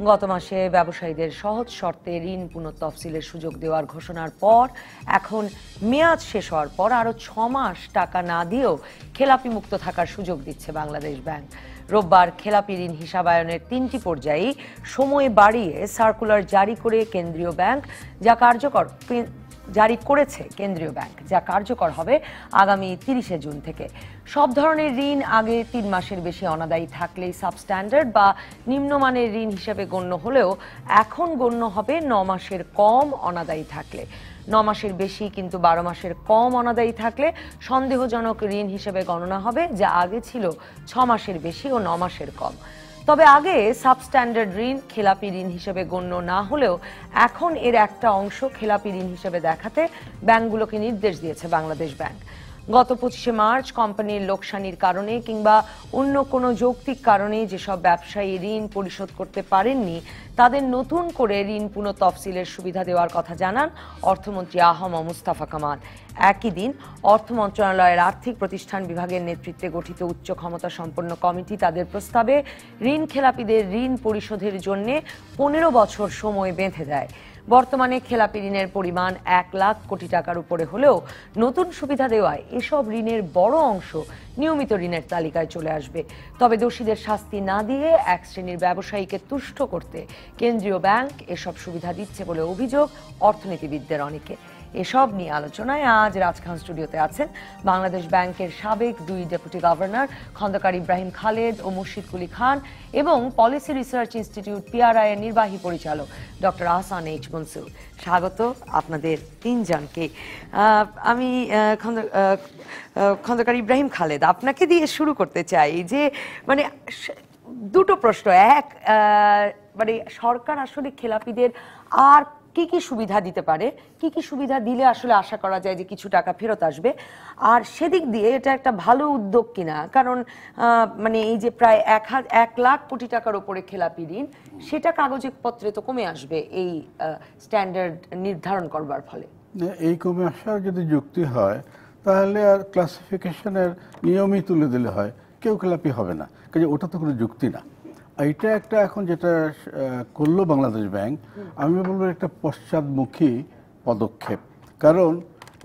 গত মাসে ব্যবসায়ীদের সহজ শর্তে ঋণ পুনঃতফসিলের সুযোগ দেওয়ার ঘোষণার পর এখন মেয়াদ শেষ হওয়ার পর আরো 6 মাস টাকা না দিয়েও খেলাপি মুক্ত থাকার সুযোগ দিচ্ছে বাংলাদেশ ব্যাংক। রোববার খেলাপি ঋণ হিসাবায়নের 3টি পর্যায়ে সময় বাড়িয়ে সার্কুলার জারি করে কেন্দ্রীয় ব্যাংক জারি করেছে কেন্দ্রীয় ব্যাংক, যা কার্যকর হবে আগামী 30শে জুন থেকে। সব ধরনের ঋণ আগে 3 মাসের বেশি অনাদায়ী থাকলেই সাবস্ট্যান্ডার্ড বা নিম্নমানের ঋণ হিসেবে গণ্য হলেও এখন গণ্য হবে 9 মাসের কম অনাদায়ী থাকলে। 9 মাসের বেশি কিন্তু 12 মাসের কম অনাদায়ী থাকলে সন্দেহজনক ঋণ হিসেবে গণনা হবে, যা আগে ছিল 6 মাসের বেশি ও 9 মাসের কম। তবে আগে সাবস্ট্যান্ডার্ড ঋণ খেলাপি ঋণ হিসেবে গণ্য না হলেও এখন এর একটা অংশ খেলাপি ঋণ হিসেবে দেখাতে ব্যাংকগুলোকে নির্দেশ দিয়েছে বাংলাদেশ ব্যাংক। গত 25শে মার্চ কোম্পানির লোকসানির কারণে কিংবা অন্য কোনো যৌক্তিক কারণে যেসব ব্যবসায়ী ঋণ পরিশোধ করতে পারেননি তাদের নতুন করে ঋণ পুনঃতফসিলের সুবিধা দেওয়ার কথা জানান অর্থমন্ত্রী আ.হ.ম মুস্তাফা কামাল। একই দিন অর্থ মন্ত্রণালয়ের আর্থিক প্রতিষ্ঠান বিভাগের নেতৃত্বে গঠিত উচ্চ ক্ষমতা সম্পন্ন কমিটি তাদের প্রস্তাবে ঋণ খেলাপিদের ঋণ পরিশোধের জন্য 15 বছর সময় বেঁধে দেয়। বর্তমানে খেলাপি ঋণের পরিমাণ 1 লাখ কোটি টাকার উপরে হলেও নতুন সুবিধা দেওয়ায় এসব ঋণের বড় অংশ নিয়মিত ঋণের তালিকায় চলে আসবে। তবে দোষীদের শাস্তি না দিয়ে এক শ্রেণীর ব্যবসায়ীকে তুষ্ট করতে কেন্দ্রীয় ব্যাংক এসব সুবিধা দিচ্ছে বলে অভিযোগ অর্থনীতিবিদদের অনেকে। এসব নিয়ে আলোচনায় আজ রাজখান স্টুডিওতে আছেন বাংলাদেশ ব্যাংকের সাবেক 2 ডেপুটি গভর্নর খন্দকার ইব্রাহিম খালেদ ও মুর্শিদ কুলি খান এবং পলিসি রিসার্চ ইনস্টিটিউট PRI এর নির্বাহী পরিচালক ডক্টর আহসান এইচ মনসুর। স্বাগত আপনাদের তিনজনকে। আমি খন্দকার ইব্রাহিম খালেদ, আপনাকে দিয়ে শুরু করতে চাই যে মানে দুটো প্রশ্ন। এক, মানে সরকার আসলে খেলাপিদের আর কি কি সুবিধা দিতে পারে, কি কি সুবিধা দিলে আসলে আশা করা যায় যে কিছু টাকা ফেরত আসবে, আর সেদিক দিয়ে এটা একটা ভালো উদ্যোগ কিনা? কারণ মানে এই যে প্রায় 1 লাখ কোটি টাকার উপরে খেলাপি ঋণ, সেটা কাগজে পত্রে তো কমে আসবে এই স্ট্যান্ডার্ড নির্ধারণ করবার ফলে। এই কমে আসার যদি যুক্তি হয় তাহলে আর ক্লাসিফিকেশনের নিয়মই তুলে দিলে হয়, কেউ খেলাপি হবে না, কাজে ওটা তো কোনো যুক্তি না। এইটা একটা এখন যেটা করলো বাংলাদেশ ব্যাংক, আমি বলবো একটা পশ্চাদমুখী পদক্ষেপ। কারণ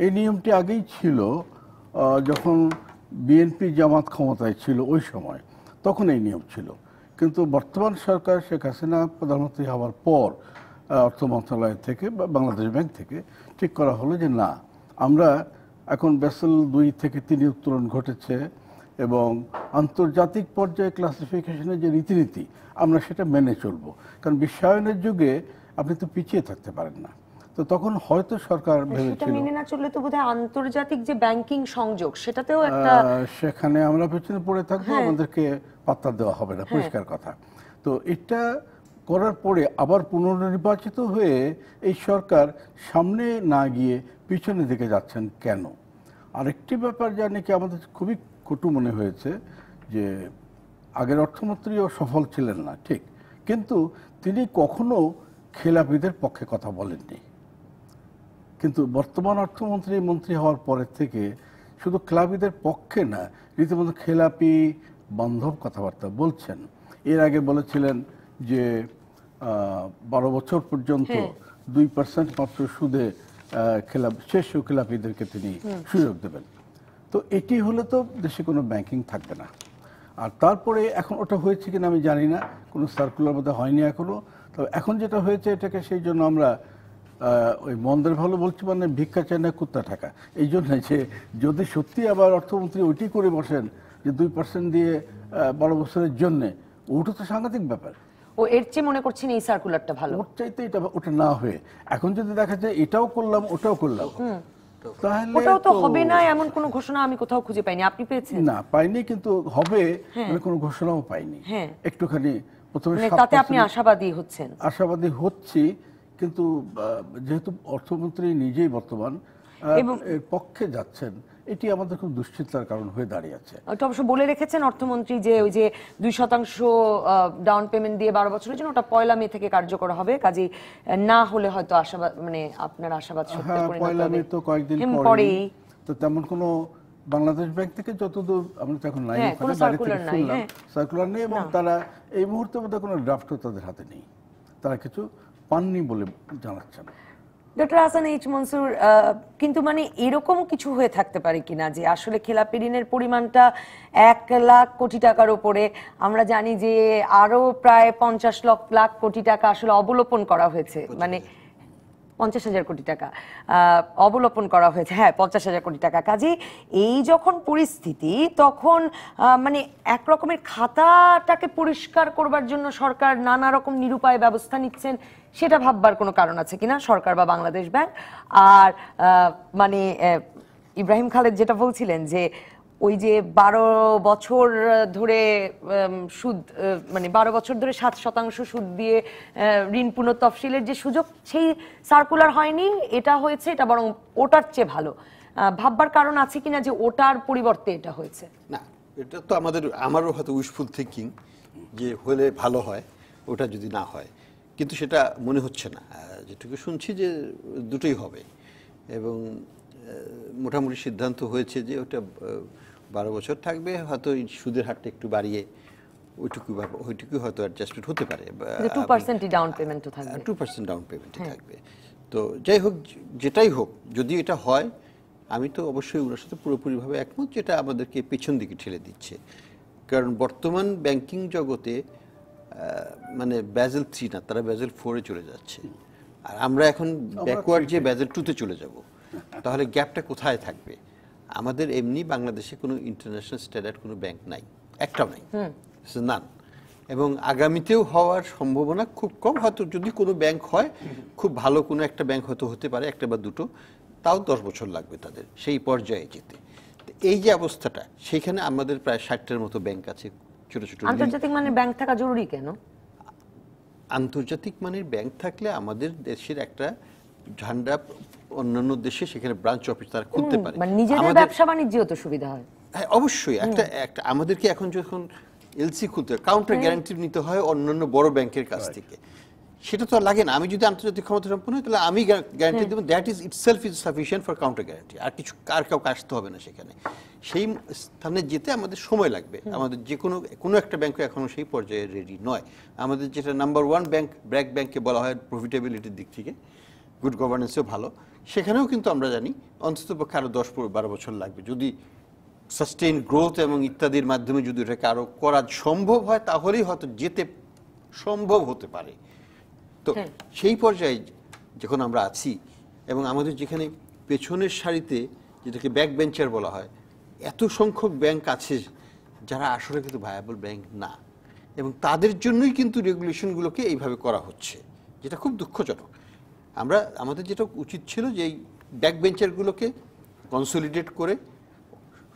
এই নিয়মটি আগেই ছিল, যখন বিএনপি জামাত ক্ষমতায় ছিল ওই সময়, তখন এই নিয়ম ছিল। কিন্তু বর্তমান সরকার শেখ হাসিনা প্রধানমন্ত্রী হওয়ার পর অর্থ মন্ত্রণালয় থেকে বা বাংলাদেশ ব্যাংক থেকে ঠিক করা হলো যে না, আমরা এখন ব্যাসেল 2 থেকে 3 উত্তরণ ঘটেছে এবং আন্তর্জাতিক পর্যায়ে ক্লাসিফিকেশনের যে রীতিনীতি আমরা সেটা মেনে চলবো। কারণ বিশ্বায়নের যুগে আপনি তো পিছিয়ে থাকতে পারেন না। তো তখন হয়তো সরকার ভেবেছিল মেনে না চললে তো বোধহয় আন্তর্জাতিক যে ব্যাংকিং সংযোগ সেটাতেও একটা, সেখানে আমরা পেছনে পড়ে থাকবো, আমাদেরকে পাত্তা দেওয়া হবে না, পরিষ্কার কথা। তো এটা করার পরে আবার পুনর্নির্বাচিত হয়ে এই সরকার সামনে না গিয়ে পিছনের দিকে যাচ্ছেন কেন? আরেকটি ব্যাপার যা নাকি আমাদের খুবই কটু মনে হয়েছে যে আগের অর্থমন্ত্রীও সফল ছিলেন না ঠিক, কিন্তু তিনি কখনো খেলাপিদের পক্ষে কথা বলেননি। কিন্তু বর্তমান মন্ত্রী হওয়ার পরের থেকে শুধু খেলাপিদের পক্ষে না, রীতিমতো খেলাপি বান্ধব কথাবার্তা বলছেন। এর আগে বলেছিলেন যে 12 বছর পর্যন্ত 2% মাত্র সুদে শেষ খেলাপিদেরকে তিনি সুযোগ দেবেন। তো এটি হলে তো দেশে কোনো ব্যাংকিং থাকবে না। আর তারপরে এখন ওটা হয়েছে কিনা আমি জানি না, কোনো সার্কুলার মধ্যে হয়নি এখনো। তবে এখন যেটা হয়েছে এটাকে সেই জন্য আমরা ওই মন্দের ভালো বলছি, মানে ভিক্ষা চায় না কুত্তা টাকা। এই জন্য যে যদি সত্যি আবার অর্থমন্ত্রী ওইটি করে বসেন যে 2% দিয়ে 12 বছরের জন্যে, ওটা তো সাংঘাতিক ব্যাপার। ও এর চেয়ে মনে করছেন এই সার্কুলারটা ভালো? ওর চাইতে এটা ওটা না হয়ে এখন যদি দেখা যায় এটাও করলাম ওটাও করলাম, তাহলে ওটাও তো হবে না এমন কোনো ঘোষণা আমি কোথাও খুঁজে পাইনি। আপনি পেয়েছেন? না, পাইনি, কিন্তু হবে মানে কোনো ঘোষণাও পাইনি। একটুখানি প্রথমে তাতে আপনি আশাবাদী হচ্ছেন? আশাবাদী হচ্ছি, কিন্তু যেহেতু অর্থমন্ত্রী নিজেই বর্তমান এর পক্ষে যাচ্ছেন, এটি আমাদের খুব দুশ্চিন্তার কারণ হয়ে দাঁড়িয়েছে। ওটা অবশ্য বলে রেখেছেন অর্থমন্ত্রী যে ওই যে 2% ডাউন পেমেন্ট দিয়ে 12 বছরের জন্য, ওটা 1 মে থেকে কার্যকর হবে। কাজে না হলে হয়তো আশাবাদ, মানে আপনার আশাবাদ সত্যি পরিণত হবে। 1 মে তো কয়েকদিন পরেই। তো তেমন কোনো বাংলাদেশ ব্যাংক থেকে যতদূর আমরা তো এখন সার্কুলার নেই, এবং তারা এই মুহূর্তে মধ্যে কোনো ড্রাফটও তাদের হাতে নেই। তারা কিছু পাননি বলে জানাচ্ছেন। ডক্টর হাসান এইচ মনসুর, কিন্তু মানে এরকম কিছু হয়ে থাকতে পারে কিনা যে আসলে খেলাপি ঋণের পরিমাণটা 1,00,000 কোটি টাকার উপরে? আমরা জানি যে আরো প্রায় 50 লাখ কোটি টাকা আসলে অবলোপন করা হয়েছে, মানে 50,000 কোটি টাকা অবলোপন করা হয়েছে, হ্যাঁ 50,000 কোটি টাকা। কাজে এই যখন পরিস্থিতি, তখন মানে একরকমের খাতাটাকে পরিষ্কার করবার জন্য সরকার নানা রকম নিরুপায় ব্যবস্থা নিচ্ছেন, সেটা ভাববার কোনো কারণ আছে কিনা সরকার বা বাংলাদেশ ব্যাংক? আর মানে ইব্রাহিম খালেদ যেটা বলছিলেন যে ওই যে 12 বছর ধরে সুদ, মানে 12 বছর ধরে 7% সুদ দিয়ে ঋণ পুনঃতফসিলের যে সুযোগ, সেই সার্কুলার হয়নি, এটা হয়েছে, এটা বরং ওটার চেয়ে ভালো। ভাববার কারণ আছে কিনা যে ওটার পরিবর্তে এটা হয়েছে? না, এটা তো আমারও হয়তো উইশফুল থিঙ্কিং যে হলে ভালো হয়, ওটা যদি না হয়, কিন্তু সেটা মনে হচ্ছে না। যেটুকু শুনছি যে দুটোই হবে, এবং মোটামুটি সিদ্ধান্ত হয়েছে যে ওটা 12 বছর থাকবে, হয়তো সুদের হারটা একটু বাড়িয়ে ওইটুকু হয়তো অ্যাডজাস্টমেন্ট হতে পারে। 2% ডাউন পেমেন্টও থাকবে, 2% ডাউন পেমেন্টই থাকবে। তো যাই হোক, যেটাই হোক, যদি এটা হয়, আমি তো অবশ্যই ওনার সাথে পুরোপুরিভাবে একমত, যেটা আমাদেরকে পেছন দিকে ঠেলে দিচ্ছে। কারণ বর্তমান ব্যাংকিং জগতে মানে ব্যাজেল 3 না, তারা ব্যাজেল 4-এ চলে যাচ্ছে, আর আমরা এখন ব্যাকওয়ার্ড যে ব্যাজেল 2-তে চলে যাব। তাহলে গ্যাপটা কোথায় থাকবে? আমাদের এমনি বাংলাদেশে কোনো ইন্টারন্যাশনাল স্ট্যান্ডার্ড কোনো ব্যাংক নাই, একটাও নাই, নান। এবং আগামীতেও হওয়ার সম্ভাবনা খুব কম। হয়তো যদি কোনো ব্যাংক হয়, খুব ভালো কোনো একটা ব্যাংক হয়তো হতে পারে, একটা বা দুটো, তাও 10 বছর লাগবে তাদের সেই পর্যায়ে যেতে। এই যে অবস্থাটা, সেখানে আমাদের প্রায় 60টার মতো ব্যাংক আছে, ছোট ছোট। আন্তর্জাতিক মানের ব্যাংক থাকা জরুরি কেন? আন্তর্জাতিক মানের ব্যাংক থাকলে আমাদের দেশের একটা ঝান্ডা অন্যান্য দেশে সেখানে ব্রাঞ্চ অফিস তারা খুলতে পারে, মানে নিজেদের ব্যবসা বাণিজ্যও তো সুবিধা হয়। হ্যাঁ, অবশ্যই। একটা আমাদেরকে এখন যখন এলসি খুলতে হয়, কাউন্টার গ্যারান্টি নিতে হয় অন্যান্য বড় ব্যাংকের কাছ থেকে, সেটা তো আর লাগে না। আমি যদি আন্তর্জাতিক ক্ষমতা সম্পন্ন হয়, তাহলে আমি গ্যারান্টি দেবো, that is itself is sufficient for counter guarantee. আর কিছু কাউকে আসতে হবে না সেখানে। সেই স্থানে যেতে আমাদের সময় লাগবে। আমাদের যে কোনো একটা ব্যাংক এখনো সেই পর্যায়ে রেডি নয়। আমাদের যেটা নাম্বার 1 ব্যাংক, ব্র্যাক ব্যাংককে বলা হয় প্রফিটেবিলিটির দিক থেকে, গুড গভর্নেন্সেও ভালো, সেখানেও কিন্তু আমরা জানি অন্তত পক্ষে আরও 10-12 বছর লাগবে। যদি সাস্টেইন গ্রোথ এবং ইত্যাদির মাধ্যমে যদি এটাকে আরও করা সম্ভব হয়, তাহলেই হয়তো যেতে সম্ভব হতে পারে। তো সেই পর্যায়ে যখন আমরা আছি, এবং আমাদের যেখানে পেছনের সারিতে যেটাকে ব্যাক বেঞ্চার বলা হয়, এত সংখ্যক ব্যাংক আছে যারা আসলে কিন্তু ভায়াবল ব্যাংক না, এবং তাদের জন্যই কিন্তু রেগুলেশনগুলোকে এইভাবে করা হচ্ছে, যেটা খুব দুঃখজনক। আমাদের যেটা উচিত ছিল যে এই ব্যাক বেঞ্চারগুলোকে কনসলিডেট করে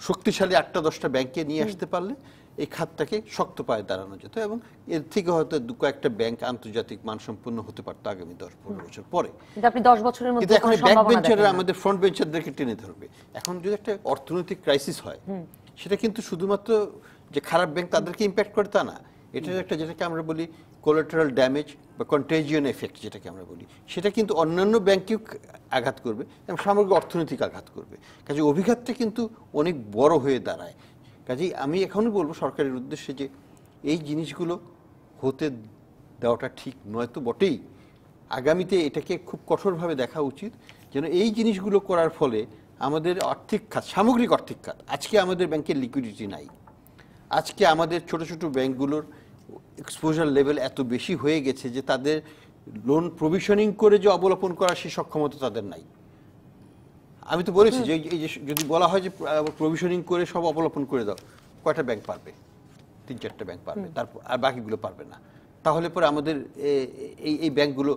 শক্তিশালী 8-10টা ব্যাংকে নিয়ে আসতে পারলে এই খাতটাকে শক্ত পায়ে দাঁড়ানো যেত, এবং এর থেকে হয়তো কয়েকটা ব্যাংক আন্তর্জাতিক মানসম্পন্ন হতে পারতো আগামী 10-15 বছর পরে। আপনি 10 বছরের মধ্যে এখন ব্যাক বেঞ্চাররা আমাদের ফ্রন্ট বেঞ্চারদেরকে টেনে ধরবে। এখন যদি একটা অর্থনৈতিক ক্রাইসিস হয়, সেটা কিন্তু শুধুমাত্র যে খারাপ ব্যাংক তাদেরকে ইম্প্যাক্ট করে তা না, এটার একটা যেটাকে আমরা বলি কোলাটেরাল ড্যামেজ বা কন্টেজিয়ন এফেক্ট যেটাকে আমরা বলি, সেটা কিন্তু অন্যান্য ব্যাংকেও আঘাত করবে এবং সামগ্রিক অর্থনৈতিক আঘাত করবে। কাজে অভিঘাতটা কিন্তু অনেক বড় হয়ে দাঁড়ায়। কাজেই আমি এখনই বলবো সরকারের উদ্দেশ্যে যে এই জিনিসগুলো হতে দেওয়াটা ঠিক নয় তো বটেই। আগামীতে এটাকে খুব কঠোরভাবে দেখা উচিত, যেন এই জিনিসগুলো করার ফলে আমাদের আর্থিক খাত, সামগ্রিক আর্থিক খাত, আজকে আমাদের ব্যাংকের লিকুইডিটি নাই, আজকে আমাদের ছোট ছোট ব্যাংকগুলোর এক্সপোজার লেভেল এত বেশি হয়ে গেছে যে তাদের লোন প্রভিশনিং করে যে অবলোপন করার সেই সক্ষমতা তাদের নাই। আমি তো বলেছি যে এই যে যদি বলা হয় যে প্রভিশনিং করে সব অবলোপন করে দাও, কয়টা ব্যাংক পারবে? 3-4টা ব্যাংক পারবে, তারপর আর বাকিগুলো পারবে না। তাহলে পরে আমাদের এই ব্যাংকগুলো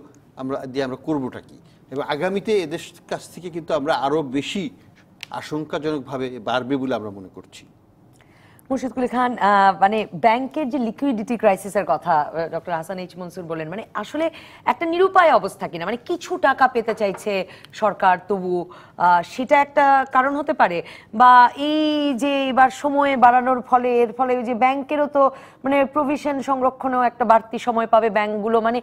আমরা করবোটা কি? এবং আগামীতে এদের কাছ থেকে কিন্তু আমরা আরো বেশি আশঙ্কাজনকভাবে বাড়বে বলে আমরা মনে করছি। মুর্শিদ কুলি খান, মানে ব্যাংকের যে লিকুইডিটি ক্রাইসিসের কথা ডক্টর হাসান এইচ মনসুর বলেন, মানে আসলে একটা নিরুপায় অবস্থা কিনা, মানে কিছু টাকা পেতে চাইছে সরকার, তবু সেটা একটা কারণ হতে পারে, বা এই যে এবার সময় বাড়ানোর ফলে এর ফলে যে ব্যাংকেরও তো মানে প্রভিশন সংরক্ষণেও একটা বাড়তি সময় পাবে ব্যাংকগুলো, মানে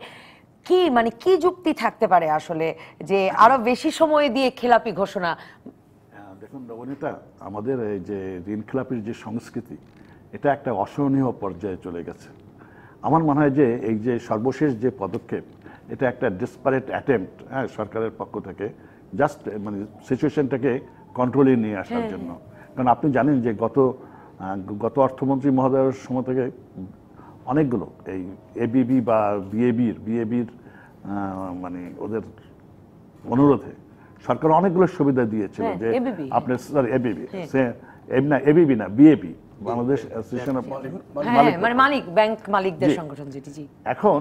কি যুক্তি থাকতে পারে আসলে যে আরো বেশি সময় দিয়ে খেলাপি ঘোষণা? দেখুন অনিতা, আমাদের এই যে ঋণ খেলাপির যে সংস্কৃতি, এটা একটা অসহনীয় পর্যায়ে চলে গেছে। আমার মনে হয় যে এই যে সর্বশেষ যে পদক্ষেপ, এটা একটা ডিসপারেট অ্যাটেম্প্ট সরকারের পক্ষ থেকে জাস্ট মানে সিচুয়েশনটাকে কন্ট্রোলে নিয়ে আসার জন্য। কারণ আপনি জানেন যে গত অর্থমন্ত্রী মহোদয়ের সময় থেকে অনেকগুলো এই এবিবি বা বিএবির মানে ওদের অনুরোধে সরকার অনেকগুলো সুবিধা দিয়েছিল যে আপনার এবিবি না এবিবি না বিএবি, বাংলাদেশ অ্যাসোসিয়েশন অফ মানে মালিক ব্যাংক মালিকদের সংগঠন যেটি। জি, এখন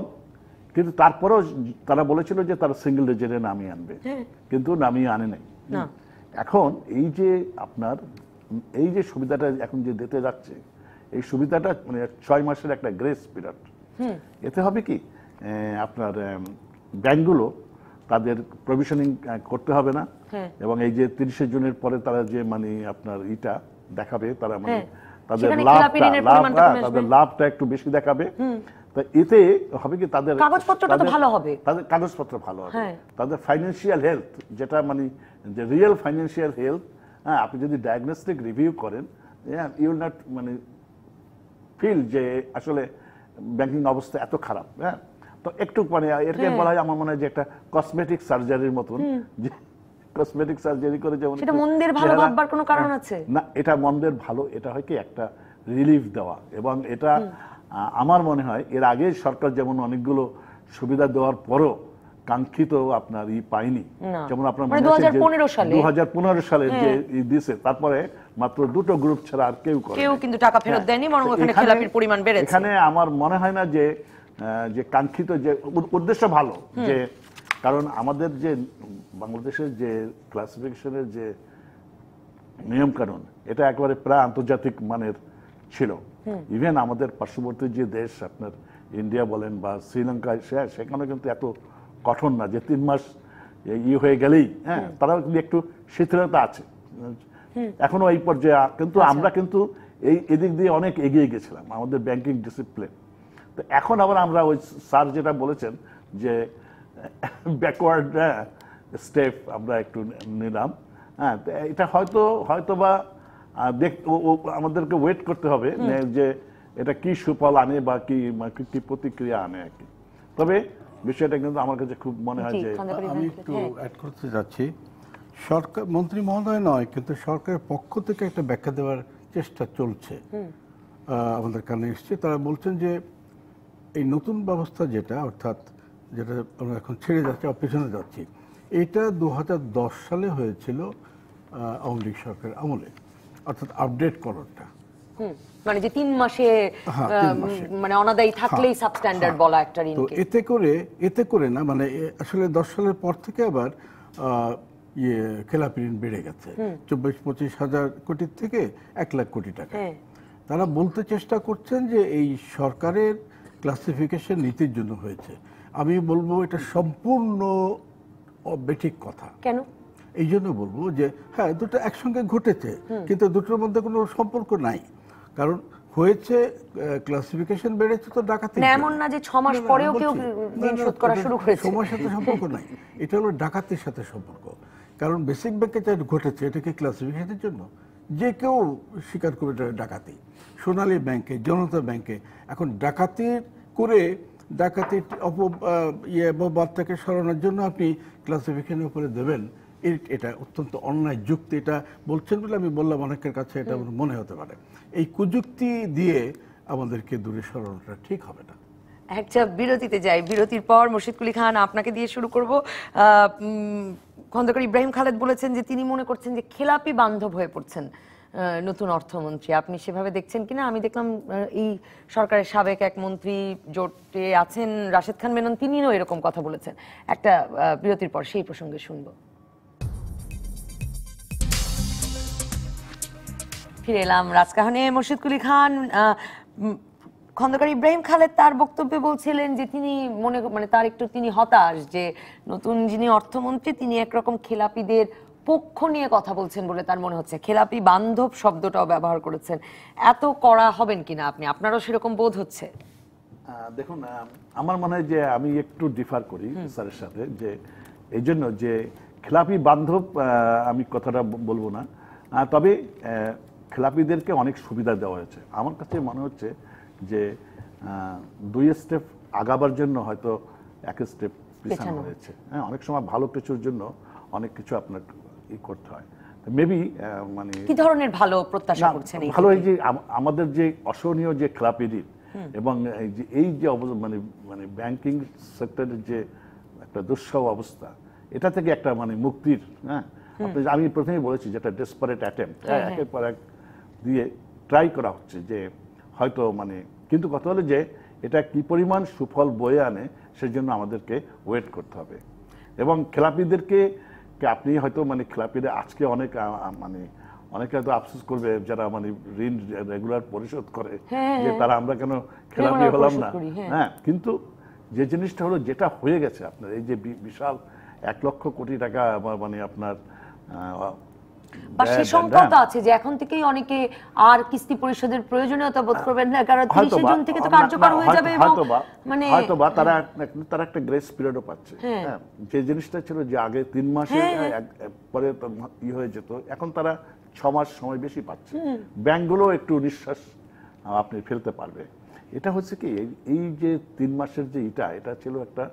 কিন্তু তারপরেও তারা বলেছিল যে তারা সিঙ্গেল ডিজিটে নামিয়ে আনবে, কিন্তু নামিয়ে আনে নাই। এখন এই যে আপনার এই যে সুবিধাটা এখন যে দিতে যাচ্ছে, এই সুবিধাটা মানে 6 মাসের একটা গ্রেস পিরিয়ড। এতে হবে কি আপনার ব্যাংকগুলো তাদের প্রভিশনিং করতে হবে না, এবং এই যে 30 জুনের পরে তারা যে মানে আপনার ইটা দেখাবে, তারা মানে তাদের লাভটা একটু বেশি দেখাবে। তো এতে হবে কি তাদের কাগজপত্রটা তো ভালো হবে, তাদের কাগজপত্র ভালো হবে, তাদের ফাইন্যান্সিয়াল হেলথ যেটা মানে যে রিয়েল ফাইন্যান্সিয়াল হেলথ, আপনি যদি ডায়াগনস্টিক রিভিউ করেন ইউ উইল নট মানে ফিল যে আসলে ব্যাংকিং অবস্থা এত খারাপ। তো একটু মানে এটাকে বলা হয় আমার মনে হয় যে একটা কসমেটিক সার্জারির মতন, যে কসমেটিক সার্জারি করে যেমন সেটা মন্দের ভালো ভাববার কোনো কারণ আছে না, এটা মন্দের ভালো, এটা হয় কি একটা রিলিফ দেওয়া। এবং এটা আমার মনে হয় এর আগে সরকার যেমন অনেকগুলো সুবিধা দেওয়ার পরও কাঙ্ক্ষিত আপনার পাইনি, যেমন আপনার 2015 সালে যে দিয়েছে, তারপরে মাত্র 2টো গ্রুপ ছাড়া আর কেউ কিন্তু টাকা ফেরত দেয়নি, বরং ওখানে খেলাপির পরিমাণ বেড়েছে। এখানে আমার মনে হয় না যে কাঙ্ক্ষিত যে উদ্দেশ্য ভালো, যে কারণ আমাদের যে বাংলাদেশের যে ক্লাসিফিকেশনের যে নিয়ম কানুন, এটা একেবারে প্রায় আন্তর্জাতিক মানের ছিল। ইভেন আমাদের পার্শ্ববর্তী যে দেশ আপনার ইন্ডিয়া বলেন বা শ্রীলঙ্কা, সেখানে কিন্তু এত কঠোর না যে 3 মাস হয়ে গেলেই তারাও কিন্তু একটু শিথিলতা আছে এখনো এই পর্যায়ে। কিন্তু আমরা কিন্তু এদিক দিয়ে অনেক এগিয়ে গেছিলাম আমাদের ব্যাংকিং ডিসিপ্লিন। তো এখন আবার আমরা ওই স্যার যেটা বলেছেন যে ব্যাকওয়ার্ড স্টেপ আমরা একটু নিলাম। এটা হয়তো বা আমাদেরকে ওয়েট করতে হবে যে এটা কি সুফল আনে বা কি প্রতিক্রিয়া আনে আর কি। তবে বিষয়টা কিন্তু আমার কাছে খুব মনে হয় যে আমি একটু অ্যাড করতে যাচ্ছি, সরকার মন্ত্রী মহোদয় নয় কিন্তু সরকারের পক্ষ থেকে একটা ব্যাখ্যা দেওয়ার চেষ্টা চলছে, আমাদের কানে এসছে। তারা বলছেন যে এই নতুন ব্যবস্থা যেটা, অর্থাৎ যেটা আমরা এখন ছেড়ে যাচ্ছি পেছনে যাচ্ছি, এটা 2010 সালে হয়েছিল আওয়ামী লীগ সরকারের আমলে, অর্থাৎ আপডেট করাটা, মানে যে 3 মাসে মানে অনাদায়ী থাকলেই সাবস্ট্যান্ডার্ড বলা একটা ঋণ। তো এতে করে না, মানে আসলে 10 সালের পর থেকে আবার খেলাপি ঋণ বেড়ে গেছে 24-25 হাজার কোটির থেকে 1 লাখ কোটি টাকা। তারা বলতে চেষ্টা করছেন যে এই সরকারের ক্লাসিফিকেশন নীতির জন্য হয়েছে। আমি বলবো এটা সম্পূর্ণ বেঠিক কথা। কেন? এই জন্য বলবো যে হ্যাঁ, দুটো একসঙ্গে ঘটেছে, কিন্তু দুটোর মধ্যে কোনো সম্পর্ক নাই। কারণ হয়েছে ক্লাসিফিকেশন বেড়েছে তো ডাকাতি, এমন না যে 6 মাস পরেও কেউ ঋণ শোধ করা শুরু করেছে। সময়ের সাথে সম্পর্ক নাই, এটা হলো ডাকাতির সাথে সম্পর্ক। কারণ বেসিক ব্যাংকে যা ঘটেছে এটা কি ক্লাসিফিকেশনের জন্য? যে কেউ স্বীকার করবে এটা ডাকাতি। সোনালী ব্যাংকে, জনতা ব্যাংকে এখন ডাকাতির করে ডাকাতির অপবাদটাকে সরানোর জন্য আপনি ক্লাসিফিকেশনের উপরে দেবেন, এটা অত্যন্ত অন্যায় যুক্তি। এটা বলছেন বলে আমি বললাম, অনেকের কাছে এটা মনে হতে পারে। এই কুযুক্তি দিয়ে আমাদেরকে দূরে সরানোটা ঠিক হবে না। একটা বিরতিতে যাই, বিরতির পর মুর্শিদ কুলি খান আপনাকে দিয়ে শুরু করব। খন্দকার ইব্রাহিম খালেদ বলেছেন যে তিনি মনে করছেন যে খেলাপি বান্ধব হয়ে পড়ছেন নতুন অর্থমন্ত্রী। আপনি সেভাবে দেখছেন কিনা? আমি দেখলাম এই সরকারের সাবেক এক মন্ত্রী জোটে আছেন রাশেদ খান মেনন, তিনিও এরকম কথা বলেছেন। একটা বিরতির পর সেই প্রসঙ্গে শুনবো। ফিরে এলাম রাজকাহনে। মুর্শিদ কুলি খান, খন্দকার ইব্রাহিম খালেদ তার বক্তব্যে বলছিলেন যে তিনি তিনি হতাশ যে নতুন যিনি অর্থমন্ত্রী তিনি একরকম খেলাপিদের পক্ষ নিয়ে কথা বলছেন বলে তার মনে হচ্ছে। খেলাপি বান্ধব শব্দটাও ব্যবহার করেছেন। এত কড়া হবেন কিনা আপনি? আপনারও সেরকম বোধ হচ্ছে? দেখুন, আমার মনে হয় যে আমি একটু ডিফার করি স্যারের সাথে, যে এই জন্য যে খেলাপি বান্ধব আমি কথাটা বলবো না, তবে খেলাপিদেরকে অনেক সুবিধা দেওয়া হয়েছে। আমার কাছে মনে হচ্ছে যে দুই স্টেপ আগাবার জন্য হয়তো এক স্টেপ পিছানো পেছানো হয়েছে। হ্যাঁ, অনেক সময় ভালো কিছুর জন্য অনেক কিছু আপনার করতে হয়। মেবি মানে কি ধরনের ভালো প্রত্যাশা না, করছেন? ভালো এই যে আমাদের যে অসহনীয় যে খেলাপি ঋণ এবং এই যে মানে মানে ব্যাংকিং সেক্টরের যে একটা দুঃসহ অবস্থা, এটা থেকে একটা মানে মুক্তির, হ্যাঁ আমি প্রথমেই বলেছি যেটা ডেসপারেট অ্যাটেম্প্ট, একের পর এক দিয়ে ট্রাই করা হচ্ছে যে হয়তো মানে, কিন্তু কথা হলো যে এটা কি পরিমাণ সুফল বয়ে আনে সেজন্য আমাদেরকে ওয়েট করতে হবে। এবং খেলাপিদেরকে আপনি হয়তো মানে খেলাপিরা আজকে অনেক মানে অনেকে হয়তো আফসোস করবে যারা মানে ঋণ রেগুলার পরিশোধ করে যে তারা আমরা কেন খেলাপি হলাম না। হ্যাঁ, কিন্তু যে জিনিসটা হলো যেটা হয়ে গেছে আপনার এই যে বিশাল 1 লক্ষ কোটি টাকা মানে আপনার বা সে সংখ্যাও তো আছে যে এখন থেকেই অনেকে আর কিস্তি পরিশোধের প্রয়োজনীয়তা বোধ করবেন না, কারণ 30 জুন থেকে তো কার্যকর হয়ে যাবে এবং মানে হয়তোবা তারা একটা গ্রেস পিরিয়ডও পাচ্ছে। হ্যাঁ, যে জিনিসটা ছিল যে আগে 3 মাসে পরে হয়ে যেত, এখন তারা 6 মাস সময় বেশি পাচ্ছে। ব্যাংকগুলো একটু নিঃশ্বাস আপনি ফেলতে পারবে। এটা হচ্ছে কি এই যে 3 মাসের যে এটা ছিল একটা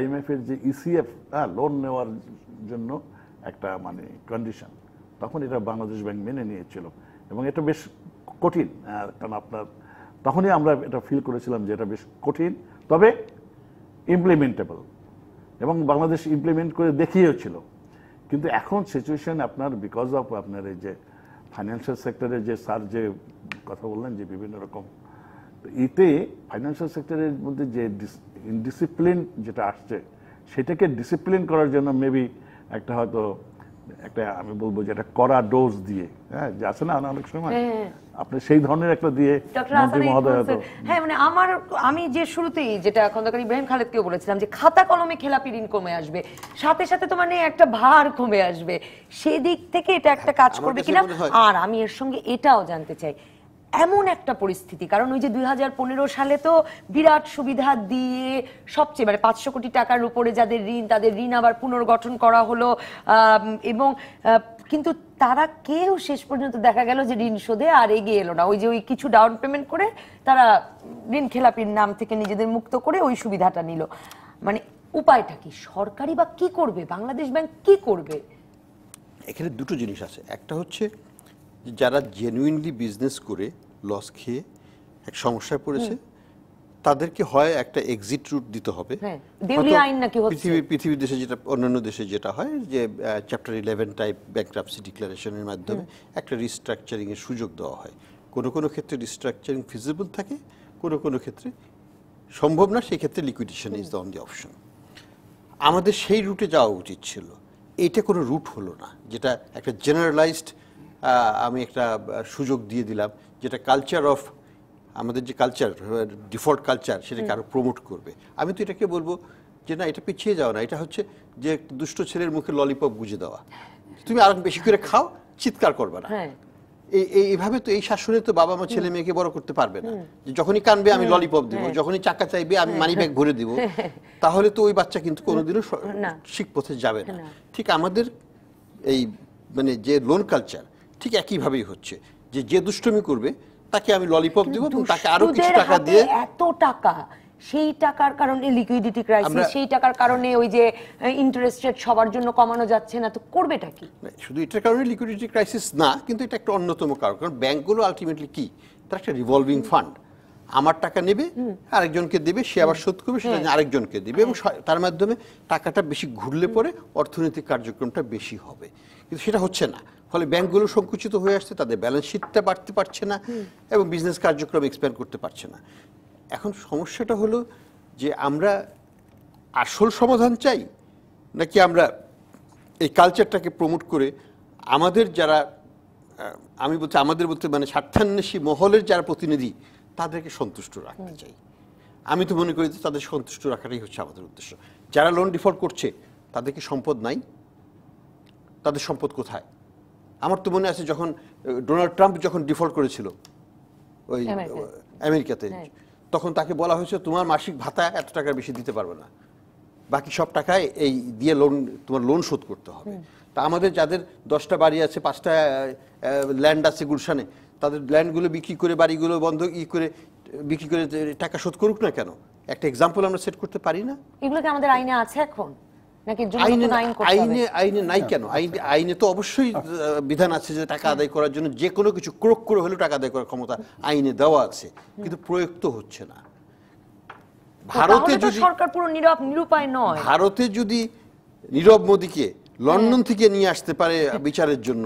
IMF এর যে ECF লোন নেওয়ার জন্য একটা মানে কন্ডিশন, তখন এটা বাংলাদেশ ব্যাংক মেনে নিয়েছিল এবং এটা বেশ কঠিন। কারণ আপনার তখনই আমরা এটা ফিল করেছিলাম যে এটা বেশ কঠিন, তবে ইমপ্লিমেন্টেবল, এবং বাংলাদেশ ইমপ্লিমেন্ট করে দেখিয়েছিল। কিন্তু এখন সিচুয়েশন আপনার বিকজ অফ আপনার এই যে ফাইন্যান্সিয়াল সেক্টরে যে স্যার যে কথা বললেন যে বিভিন্ন রকম, এতে ফাইন্যান্সিয়াল সেক্টরের মধ্যে যে ইনডিসিপ্লিন যেটা আসছে সেটাকে ডিসিপ্লিন করার জন্য মেবি একটা হয়তো একটা আমি বলবো যে একটা কড়া ডোজ দিয়ে, হ্যাঁ যে আছে না অনেক সময় আপনি সেই ধরনের একটা দিয়ে মন্ত্রী মহোদয় হয়তো। হ্যাঁ, মানে আমি যে শুরুতেই যেটা খন্দকার ইব্রাহিম খালেদকেও বলেছিলাম যে খাতা কলমে খেলাপি ঋণ কমে আসবে, সাথে সাথে তো মানে একটা ভার কমে আসবে, সেদিক থেকে এটা একটা কাজ করবে কিনা। আর আমি এর সঙ্গে এটাও জানতে চাই এমন একটা পরিস্থিতি, কারণ ওই যে 2015 সালে তো বিরাট সুবিধা দিয়ে সবচেয়ে মানে 500 কোটি টাকার উপরে যাদের ঋণ তাদের ঋণ আবার পুনর্গঠন করা হলো, এবং কিন্তু তারা কেউ শেষ পর্যন্ত দেখা গেল যে ঋণ শোধে আর এগিয়ে এলো না। ওই যে ওই কিছু ডাউন পেমেন্ট করে তারা ঋণ খেলাপির নাম থেকে নিজেদের মুক্ত করে ওই সুবিধাটা নিল। মানে উপায়টা কি? সরকারি বা কি করবে, বাংলাদেশ ব্যাংক কি করবে? এখানে দুটো জিনিস আছে। একটা হচ্ছে যারা জেনুইনলি বিজনেস করে লস খেয়ে এক সমস্যায় পড়েছে, তাদেরকে হয় একটা এক্সিট রুট দিতে হবে। দেউলিয়া আইন নাকি হচ্ছে পৃথিবীর দেশে যেটা, অন্যান্য দেশে যেটা হয় যে চ্যাপ্টার 11 টাইপ ব্যাংক্রাপসি ডিক্লারেশনের মাধ্যমে একটা রিস্ট্রাকচারিং এর সুযোগ দেওয়া হয়। কোনো কোনো ক্ষেত্রে রিস্ট্রাকচারিং ফিজিবল থাকে, কোনো কোনো ক্ষেত্রে সম্ভব না, সেই ক্ষেত্রে liquidation is the only option. আমাদের সেই রুটে যাওয়া উচিত ছিল। এইটা কোনো রুট হলো না, যেটা একটা জেনারেলাইজড আমি একটা সুযোগ দিয়ে দিলাম, যেটা কালচার অফ আমাদের যে কালচার ডিফল্ট কালচার সেটাকে আরো প্রমোট করবে। আমি তো এটাকে বলবো যে না, এটা পিছিয়ে যাও না, এটা হচ্ছে যে দুষ্ট ছেলের মুখে ললিপপ গুজে দেওয়া, তুমি আরো বেশি করে খাও, চিৎকার করবে না। এইভাবে তো এই শাসনে তো বাবা মা ছেলে মেয়েকে বড় করতে পারবে না। যখনই কানবে আমি ললিপপ দিব, যখনই টাকা চাইবে আমি মানি ব্যাগ ভরে দিব, তাহলে তো ওই বাচ্চা কিন্তু কোনোদিনও ঠিক পথে যাবে না। ঠিক আমাদের এই মানে যে লোন কালচার ঠিক একইভাবেই হচ্ছে, যে দুষ্টমি করবে তাকে আমি ললিপপ দিব এবং তাকে আরো কিছু টাকা দিয়ে, এত টাকা সেই টাকার কারণে লিকুইডিটি ক্রাইসিস, সেই টাকার কারণে ওই যে ইন্টারেস্ট রেট সবার জন্য কমানো যাচ্ছে না, তো করবেটা কি? শুধু এটার কারণে লিকুইডিটি ক্রাইসিস না, কিন্তু এটা একটা অন্যতম কারণ। কারণ ব্যাংকগুলো আলটিমেটলি কি, তার একটা রিভলভিং ফান্ড, আমার টাকা নেবে আরেকজনকে দেবে, সে আবার শোধ করবে, সেটা আরেকজনকে দেবে, এবং তার মাধ্যমে টাকাটা বেশি ঘুরলে পরে অর্থনৈতিক কার্যক্রমটা বেশি হবে। কিন্তু সেটা হচ্ছে না, ফলে ব্যাংকগুলো সংকুচিত হয়ে আসছে, তাদের ব্যালেন্স শিটটা বাড়তে পারছে না এবং বিজনেস কার্যক্রম এক্সপ্যান্ড করতে পারছে না। এখন সমস্যাটা হলো যে আমরা আসল সমাধান চাই নাকি আমরা এই কালচারটাকে প্রমোট করে আমাদের যারা, আমি বলছি আমাদের বলতে মানে স্বার্থান্বেষী মহলের যারা প্রতিনিধি তাদেরকে সন্তুষ্ট রাখতে চাই। আমি তো মনে করি যে তাদের সন্তুষ্ট রাখাটাই হচ্ছে আমাদের উদ্দেশ্য। যারা লোন ডিফল্ট করছে তাদের কি সম্পদ নাই? তাদের সম্পদ কোথায়? আমার তো মনে আছে যখন ডোনাল্ড ট্রাম্প যখন ডিফল্ট করেছিল ওই আমেরিকাতে, তখন তাকে বলা হয়েছে তোমার মাসিক ভাতা এত টাকার বেশি দিতে পারবে না, বাকি সব টাকায় এই দিয়ে তোমার লোন শোধ করতে হবে। তা আমাদের যাদের 10টা বাড়ি আছে, 5টা ল্যান্ড আছে গুলশানে, তাদের ল্যান্ডগুলো বিক্রি করে বাড়িগুলো বন্ধ করে বিক্রি করে টাকা শোধ করুক না কেন, একটা এক্সাম্পল আমরা সেট করতে পারি না? এগুলো কি আমাদের আইনে আছে এখন, নাকি নতুন আইন করতে হবে? আইনে নাই কেন? আইনে তো অবশ্যই বিধান আছে যে টাকা আদায় করার জন্য যে কোনো কিছু ক্রোক করে হলেও টাকা আদায় করার ক্ষমতা আইনে দেওয়া আছে, কিন্তু প্রয়োগ তো হচ্ছে না। ভারতে যদি সরকার পুরো নিরুপায় নয়, ভারতে যদি নীরব মোদীকে লন্ডন থেকে নিয়ে আসতে পারে বিচারের জন্য,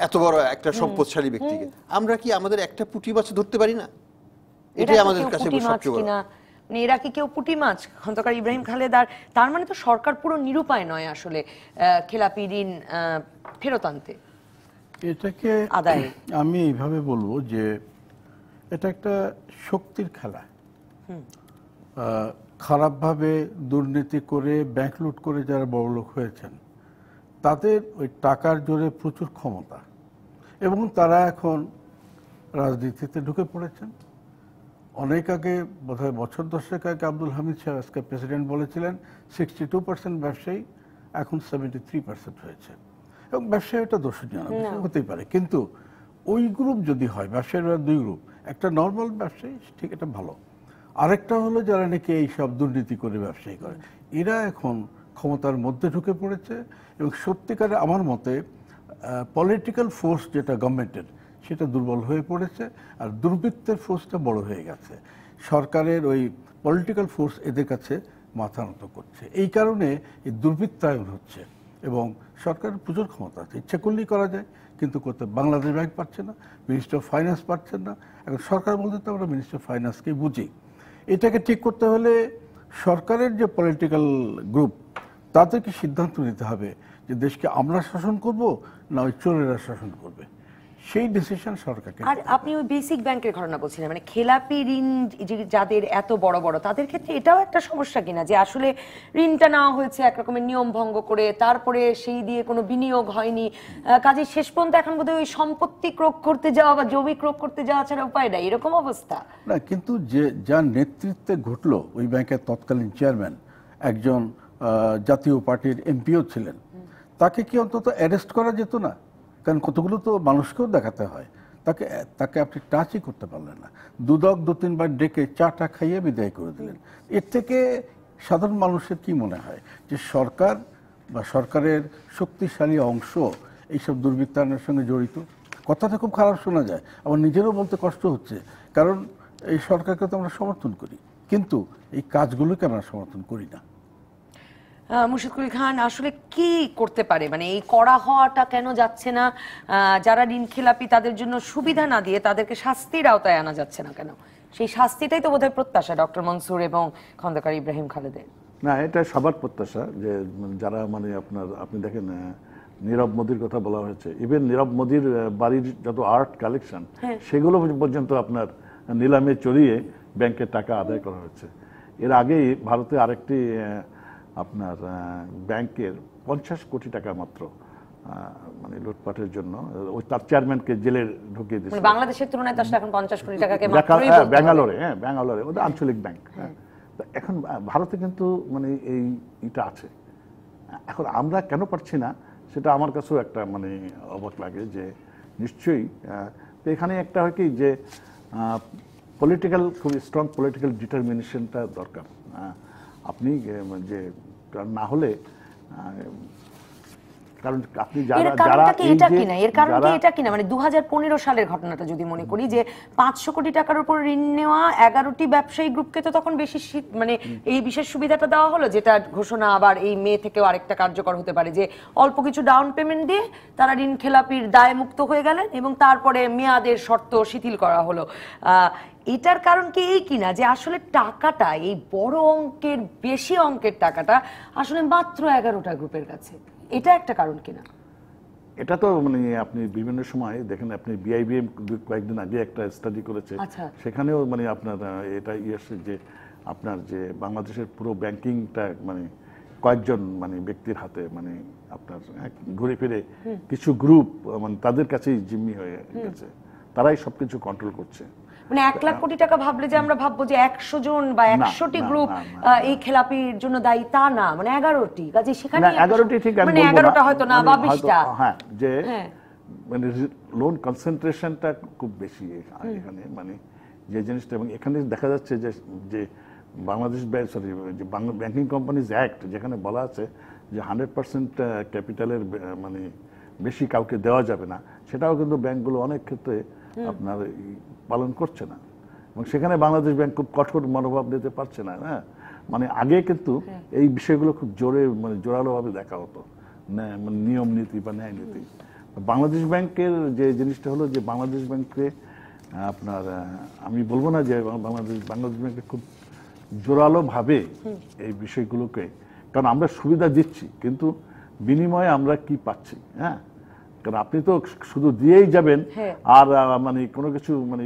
এত বড় একটা সম্পদশালী ব্যক্তিকে, আমরা কি আমাদের একটা পুঁটি মাছ ধরতে পারি না? এটাই আমাদের কাছে সবচেয়ে বড়। মানে এরা কি কেউ পুঁটি মাছ? খন্দকার ইব্রাহিম খালেদ, তার মানে তো সরকার পুরো নিরুপায় নয় আসলে খেলাপি ঋণ ফেরত আনতে। এটাকে আমি এইভাবে বলবো যে এটা একটা শক্তির খেলা। খারাপভাবে দুর্নীতি করে ব্যাংক লুট করে যারা বড়লোক হয়েছেন তাদের ওই টাকার জোরে প্রচুর ক্ষমতা, এবং তারা এখন রাজনীতিতে ঢুকে পড়েছেন। অনেক আগে, বোধহয় বছর 10 আগে, আব্দুল হামিদ সাহেব আজকে প্রেসিডেন্ট বলেছিলেন 62% ব্যবসায়ী, এখন 73% হয়েছে। এবং ব্যবসায়ী এটা দোষজনক হতেই পারে, কিন্তু ওই গ্রুপ যদি হয়, ব্যবসায়ীরা দুই গ্রুপ, একটা নর্মাল ব্যবসায়ী, ঠিক, এটা ভালো, আরেকটা হলো যারা নাকি এই সব দুর্নীতি করে ব্যবসায়ী করে, এরা এখন ক্ষমতার মধ্যে ঢুকে পড়েছে। এবং সত্যিকারে আমার মতে পলিটিক্যাল ফোর্স যেটা গভর্নমেন্টের, সেটা দুর্বল হয়ে পড়েছে, আর দুর্বৃত্তের ফোর্সটা বড় হয়ে গেছে। সরকারের ওই পলিটিক্যাল ফোর্স এদের কাছে মাথা নত করছে, এই কারণে এই দুর্বৃত্তায়ন হচ্ছে। এবং সরকারের প্রচুর ক্ষমতা আছে, ইচ্ছা করলেই করা যায়, কিন্তু করতে বাংলাদেশ ব্যাংক পারছে না, মিনিস্টার অফ ফাইন্যান্স পারছেন না। এখন সরকার বলতে তো আমরা মিনিস্টার অফ ফাইন্যান্সকেই বুঝি। এটাকে ঠিক করতে হলে সরকারের যে পলিটিক্যাল গ্রুপ, তাদেরকে সিদ্ধান্ত নিতে হবে যে দেশকে আমরা শাসন করব না ওই চোরেরা শাসন করবে, সেই ডিসিশন সরকারকে। আর আপনি ওই বেসিক ব্যাংকের ঘটনা বলছিলেন, মানে খেলাপি ঋণ যাদের এত বড় বড়, তাদের ক্ষেত্রে এটাও একটা সমস্যা কিনা যে আসলে ঋণটা নেওয়া হয়েছে এক রকমের নিয়ম ভঙ্গ করে, তারপরে সেই দিয়ে কোনো বিনিয়োগ হয়নি, কাজে শেষ পর্যন্ত এখন বোধহয় ওই সম্পত্তি ক্রোক করতে যাওয়া বা জমি ক্রোক করতে যাওয়া ছাড়া উপায় নাই, এরকম অবস্থা না। কিন্তু যে যার নেতৃত্বে ঘটলো, ওই ব্যাংকের তৎকালীন চেয়ারম্যান একজন জাতীয় পার্টির এমপিও ছিলেন, তাকে কি অন্তত অ্যারেস্ট করা যেত না? কারণ কতগুলো তো মানুষকেও দেখাতে হয়, তাকে আপনি টাচই করতে পারলেন না। দু-3 বার ডেকে চাটা খাইয়ে বিদায় করে দিলেন। এর থেকে সাধারণ মানুষের কি মনে হয় যে সরকার বা সরকারের শক্তিশালী অংশ এইসব দুর্বৃত্তায়নের সঙ্গে জড়িত? কথাটা খুব খারাপ শোনা যায়, আমার নিজেরও বলতে কষ্ট হচ্ছে, কারণ এই সরকারকে তো আমরা সমর্থন করি, কিন্তু এই কাজগুলোকে আমরা সমর্থন করি না। মুর্শিদ কুলি খান, আসলে কি করতে পারে, মানে এই কড়া হওয়াটা কেন যাচ্ছে না? যারা ঋণ খেলাপি তাদের জন্য সুবিধা না দিয়ে তাদেরকে শাস্তির আওতায় আনা যাচ্ছে না কেন? সেই শাস্তিটাই তো বোধহয় প্রত্যাশা ডক্টর মনসুর এবং খন্দকার ইব্রাহিম খালেদের। না, এটা সবার প্রত্যাশা যে যারা মানে আপনি দেখেন নীরব মোদীর কথা বলা হয়েছে, ইভেন নীরব মোদীর বাড়ির যত আর্ট কালেকশন সেগুলো পর্যন্ত আপনার নিলামে চড়িয়ে ব্যাংকের টাকা আদায় করা হচ্ছে। এর আগেই ভারতে আরেকটি আপনার ব্যাংকের 50 কোটি টাকা মাত্র মানে লুটপাটের জন্য ওই তার চেয়ারম্যানকে জেলে ঢুকিয়ে দিয়েছে। বাংলাদেশের তুলনায় তো এখন 50 কোটি টাকাকে ব্যাঙ্গালোরে, ব্যাঙ্গালোরে ওটা আঞ্চলিক ব্যাংক। এখন ভারতে কিন্তু মানে এইটা আছে। এখন আমরা কেন পারছি না সেটা আমার কাছেও একটা মানে অবাক লাগে যে নিশ্চয়ই এখানে একটা হয় কি যে পলিটিক্যাল, খুব স্ট্রং পলিটিক্যাল ডিটারমিনেশনটা দরকার। আপনি যে না হলে, কারণ আপনি এর কারণ কি এটা কিনা মানে 2015 সালের ঘটনাটা যদি মনে করি যে 500 কোটি টাকার উপর ঋণ নেওয়া 11টি ব্যবসায়ী গ্রুপকে তো তখন বেশি মানে এই বিশেষ সুবিধাটা দেওয়া হলো, যেটা ঘোষণা আবার এই মে থেকেও আরেকটা কার্যকর হতে পারে, যে অল্প কিছু ডাউন পেমেন্ট দিয়ে তারা ঋণ খেলাপির দায় মুক্ত হয়ে গেলেন এবং তারপরে মেয়াদের শর্ত শিথিল করা হলো। এটার কারণ কি এই কিনা যে আসলে টাকাটা, এই বড় অঙ্কের বেশি অঙ্কের টাকাটা আসলে মাত্র 11টা গ্রুপের কাছে, এটা একটা কারণ কিনা? এটা তো মানে আপনি বিভিন্ন সময় দেখেন, আপনি বিআইবিএম কয়েকদিন আগে একটা স্টাডি করেছে, সেখানেও মানে আপনার এটা ইয়েছে যে আপনার যে বাংলাদেশের পুরো ব্যাংকিংটা মানে কয়েকজন মানে ব্যক্তির হাতে, মানে আপনার ঘুরে ফিরে কিছু গ্রুপ মানে তাদের কাছেই জিম্মি হয়ে গেছে, তারাই সবকিছু কন্ট্রোল করছে। মানে 1 লাখ কোটি টাকা ভাবলে যে আমরা ভাববো যে 100 জন বা 100টি গ্রুপ এই খেলাপির জন্য দায়ী, তা না, মানে 11টি। কাজে সেখানে 11টি ঠিক আছে, মানে 11টা হয়তো না বা 20টা, হ্যাঁ, যে মানে লোন কনসেন্ট্রেশনটা খুব বেশি এখানে, মানে যে জিনিসটা, এবং এখানে দেখা যাচ্ছে যে যে বাংলাদেশ যে বাংলা ব্যাংকিং কোম্পানিজ অ্যাক্ট, যেখানে বলা আছে যে 100% ক্যাপিটালের মানে বেশি কাউকে দেওয়া যাবে না, সেটাও কিন্তু ব্যাংকগুলো অনেক ক্ষেত্রে আপনার পালন করছে না, এবং সেখানে বাংলাদেশ ব্যাংক খুব কঠোর মনোভাব দিতে পারছে না। হ্যাঁ, মানে আগে কিন্তু এই বিষয়গুলো খুব মানে জোরালোভাবে দেখা হতো, মানে নিয়ম নীতি বা ন্যায় নীতি। বাংলাদেশ ব্যাংকের যে জিনিসটা হলো যে বাংলাদেশ ব্যাংকে আপনার আমি বলবো না যে বাংলাদেশ ব্যাংকে খুব জোরালোভাবে এই বিষয়গুলোকে, কারণ আমরা সুবিধা দিচ্ছি কিন্তু বিনিময়ে আমরা কি পাচ্ছি। হ্যাঁ, কারণ আপনি তো শুধু দিয়েই যাবেন আর মানে কোনো কিছু মানে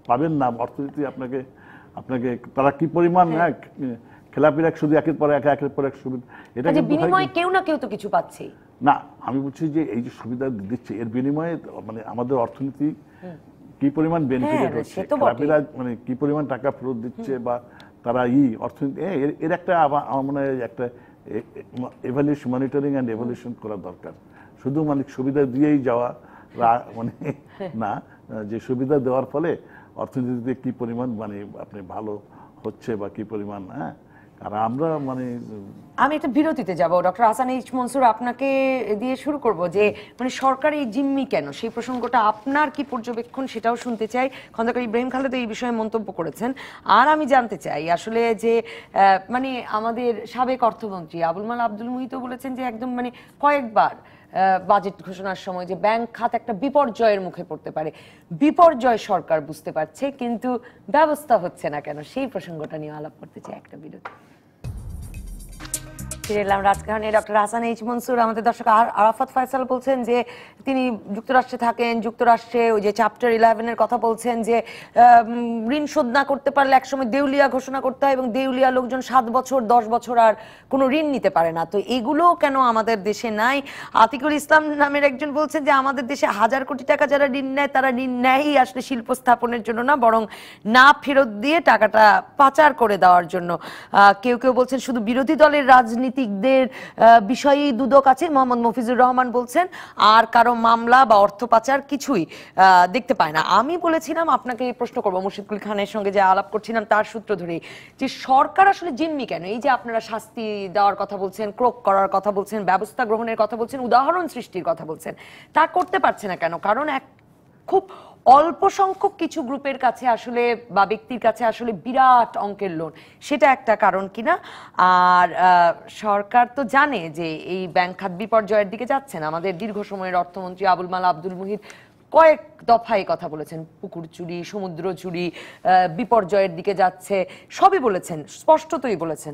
পাবেন না। অর্থনীতি আপনাকে তারা কি পরিমাণ খেলাপিরা শুধু একের পর এক সুবিধা, এটা কিন্তু বিনিময়ে কেউ না কেউ তো কিছু পাচ্ছে না। আমি বলছি যে এই যে সুবিধা দিচ্ছে এর বিনিময়ে মানে আমাদের অর্থনীতি কি পরিমাণ বেনিফিট হচ্ছে, খেলাপিরা মানে কি পরিমাণ টাকা ফেরত দিচ্ছে, বা তারা অর্থনীতি এর একটা আমার মনে হয় একটা এভালুয়েশন, মনিটরিং অ্যান্ড এভালুয়েশন করা দরকার। শুধু মানে সুবিধা দিয়েই যাওয়া মানে না, যে সুবিধা দেওয়ার ফলে অর্থনীতিতে কি পরিমাণ মানে আপনি ভালো হচ্ছে বা কি পরিমাণ। হ্যাঁ, আর আমরা মানে আমি একটা বিরতিতে যাব। ডক্টর হাসান এইচ মনসুর, আপনাকে দিয়ে শুরু করব যে মানে সরকার এই জিম্মি কেন, সেই প্রসঙ্গটা আপনার কি পর্যবেক্ষণ সেটাও শুনতে চাই। খন্দকার ইব্রাহিম খালেদ এই বিষয়ে মন্তব্য করেছেন। আর আমি জানতে চাই আসলে যে মানে আমাদের সাবেক অর্থমন্ত্রী আবুল মাল আব্দুল মুহিত বলেছেন যে একদম মানে কয়েকবার বাজেট ঘোষণার সময় যে ব্যাংক খাত একটা বিপর্যয়ের মুখে পড়তে পারে। বিপর্যয় সরকার বুঝতে পারছে কিন্তু ব্যবস্থা হচ্ছে না কেন, সেই প্রসঙ্গটা নিয়ে আলাপ করতে চাই। একটা বিরতি। ফিরে এলাম রাজকাহনে। ডক্টর হাসান এইচ মনসুর, আমাদের দর্শক আরাফাত ফয়সাল বলছেন যে তিনি যুক্তরাষ্ট্রে থাকেন, যুক্তরাষ্ট্রে ওই যে চ্যাপ্টার 11-এর কথা বলছেন যে ঋণ শোধ না করতে পারলে একসময় দেউলিয়া ঘোষণা করতে হয়, এবং দেউলিয়া লোকজন 7 বছর 10 বছর আর কোনো ঋণ নিতে পারে না। তো এগুলো কেন আমাদের দেশে নাই? আতিকুল ইসলাম নামের একজন বলছেন যে আমাদের দেশে 1000 কোটি টাকা যারা ঋণ নেয় তারা ঋণ নেয়ই আসলে শিল্প স্থাপনের জন্য না, বরং না ফেরত দিয়ে টাকাটা পাচার করে দেওয়ার জন্য। কেউ কেউ বলছেন শুধু বিরোধী দলের রাজনীতিকদের বিষয়েই দুদক আছে। মোহাম্মদ মফিজুর রহমান বলছেন আর কারো মামলা বা অর্থ পাচার কিছুই দেখতে পায় না। আমি বলেছিলাম আপনাকে প্রশ্ন করবো, মুর্শিদকুল খানের সঙ্গে যে আলাপ করছিলাম তার সূত্র ধরেই, যে সরকার আসলে জিম্মি কেন? এই যে আপনারা শাস্তি দেওয়ার কথা বলছেন, ক্রোক করার কথা বলছেন, ব্যবস্থা গ্রহণের কথা বলছেন, উদাহরণ সৃষ্টির কথা বলছেন, তা করতে পারছে না কেন? কারণ এক খুব অল্প সংখ্যক কিছু গ্রুপের কাছে আসলে বা ব্যক্তির কাছে আসলে বিরাট অঙ্কের লোন, সেটা একটা কারণ কিনা? আর সরকার তো জানে যে এই ব্যাংক খাত বিপর্যয়ের দিকে যাচ্ছেন। আমাদের দীর্ঘ সময়ের অর্থমন্ত্রী আবুল মাল আব্দুল মুহিত কয়েক দফায় কথা বলেছেন, পুকুর চুরি, সমুদ্র চুরি, বিপর্যয়ের দিকে যাচ্ছে, সবই বলেছেন, স্পষ্টতই বলেছেন।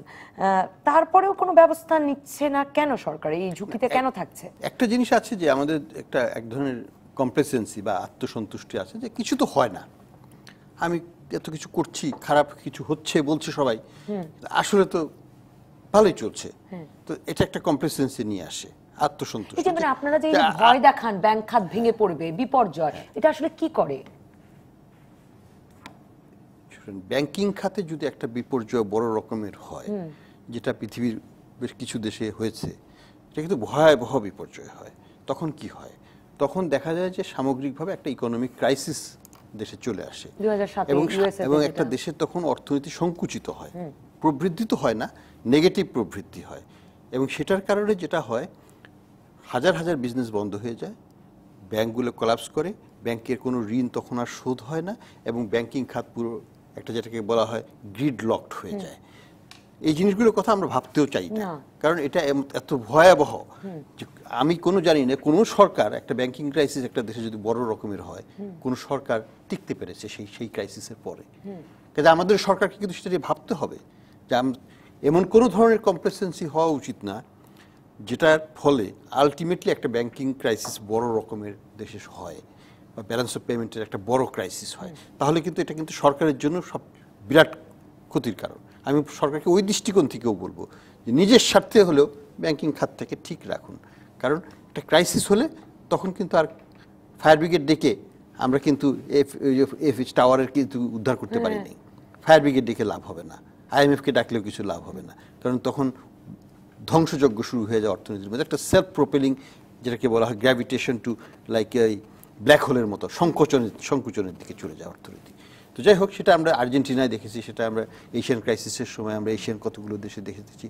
তারপরেও কোনো ব্যবস্থা নিচ্ছে না কেন সরকার? এই ঝুঁকিতে কেন থাকছে? একটা জিনিস আছে যে আমাদের এক ধরনের কমপ্লেসেন্সি বা আত্মসন্তুষ্টি আছে যে কিছু তো হয় না, আমি এত কিছু করছি, খারাপ কিছু হচ্ছে বলছে সবাই, আসলে তো ভালোই চলছে। তো এটা একটা কমপ্লেসেন্সি নিয়ে আসে, আত্মসন্তুষ্টি। মানে আপনারা যে ভয় দেখান ব্যাংক খাত ভেঙে পড়বে, বিপর্যয়, এটা আসলে কি করে? ব্যাংকিং খাতে যদি একটা বিপর্যয় বড় রকমের হয়, যেটা পৃথিবীর বেশ কিছু দেশে হয়েছে, এটা কিন্তু ভয়াবহ বিপর্যয় হয়, তখন কি হয়? তখন দেখা যায় যে সামগ্রিকভাবে একটা ইকোনমিক ক্রাইসিস দেশে চলে আসে, এবং একটা দেশের তখন অর্থনীতি সংকুচিত হয়, প্রবৃদ্ধি তো হয় না, নেগেটিভ প্রবৃদ্ধি হয়। এবং সেটার কারণে যেটা হয়, হাজার হাজার বিজনেস বন্ধ হয়ে যায়, ব্যাংকগুলো কোলাপস করে, ব্যাংকের কোনো ঋণ তখন আর শোধ হয় না, এবং ব্যাংকিং খাত পুরো একটা যেটাকে বলা হয় গ্রিড লকড হয়ে যায়। এই জিনিসগুলোর কথা আমরা ভাবতেও চাই না, কারণ এটা এত ভয়াবহ। আমি জানি না কোনো সরকার, একটা ব্যাংকিং ক্রাইসিস একটা দেশে যদি বড় রকমের হয়, কোন সরকার টিকতে পেরেছে সেই ক্রাইসিসের পরে। কাজে আমাদের সরকারকে কিন্তু সেটা ভাবতে হবে যে এমন কোনো ধরনের কমপ্লেসেন্সি হওয়া উচিত না যেটার ফলে আলটিমেটলি একটা ব্যাংকিং ক্রাইসিস বড় রকমের দেশে হয়, বা ব্যালেন্স অফ পেমেন্টের একটা বড় ক্রাইসিস হয়। তাহলে কিন্তু এটা কিন্তু সরকারের জন্য সব বিরাট ক্ষতির কারণ। আমি সরকারকে ওই দৃষ্টিকোণ থেকেও বলবো যে নিজের স্বার্থে হলেও ব্যাংকিং খাতটাকে ঠিক রাখুন, কারণ একটা ক্রাইসিস হলে তখন কিন্তু আর ফায়ার ব্রিগেড ডেকে আমরা কিন্তু এফএইচ টাওয়ারের কিন্তু উদ্ধার করতে পারিনি। ফায়ার ব্রিগেড ডেকে লাভ হবে না, আইএমএফকে ডাকলেও কিছু লাভ হবে না, কারণ তখন ধ্বংসযজ্ঞ শুরু হয়ে যায় অর্থনীতির মধ্যে। একটা সেলফ প্রোপেলিং, যেটাকে বলা হয় গ্র্যাভিটেশন টু লাইক এই ব্ল্যাক হোলের মতো সংকুচনের দিকে চলে যায় অর্থনীতি। তো যাই হোক, সেটা আমরা আর্জেন্টিনায় দেখেছি, সেটা আমরা এশিয়ান ক্রাইসিসের সময় আমরা এশিয়ান কতগুলো দেশে দেখেছি,